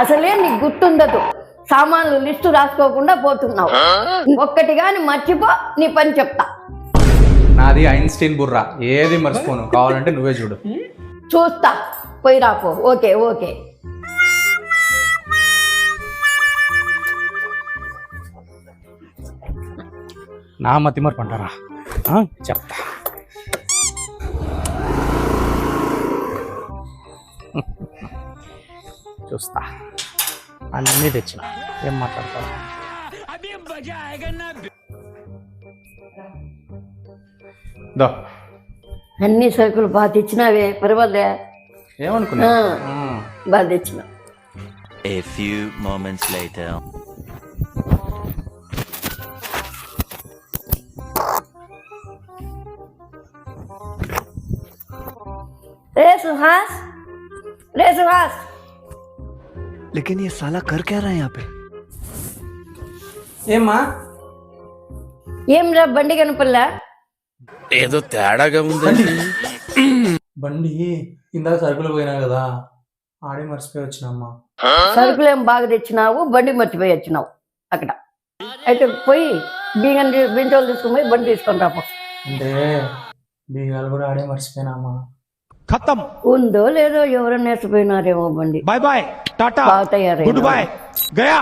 అసలే నీకు గుర్తుండదు, సామాన్లు లిస్టు రాసుకోకుండా పోతున్నావు. ఒక్కటి గాని మర్చిపో, నీ పని చెప్తా. నాది ఐన్స్టీన్ బుర్రా, ఏది మర్చిపోను. కావాలంటే నువ్వే చూడు. చూస్తా, పోయి రాపో. Okay okay. నా మతి మరపు అంటారా? చెప్తా. చూస్తా, అన్నీ తెచ్చిన. ఏం మాట్లాడతారు? దో, అన్ని సరుకులు బాగా తెచ్చినావే, పర్వాలే. ఏమనుకున్నా? బాగా తెచ్చిన. A few moments later. రే సుహాస్, రే సుహాస్. लेकिन ये साला कर क्या रहा है यहाँ पे? ఏమ్మా? ఏం రా బండి కనపల్లా? ఏదో తేడాగా ఉంది. బండి ఇందాక సరుకులు పోయినా కదా, ఆడే మర్చిపోయి వచ్చినమ్మా. సరుకులు ఏం బాగా తెచ్చినావు, బండి మర్చిపోయి వచ్చినావు అక్కడ. అయితే పోయి బించోలు తీసుకుని పోయి బండి తీసుకొని రాపో. అంటే బీగాలు కూడా ఆడే మర్చిపోయినామా. खत्म. ఉందో లేదో ఎవరైనా వేసిపోయినారేమో బండి. बाय बाय टाटा బాగా తయారై गुड बाय गया.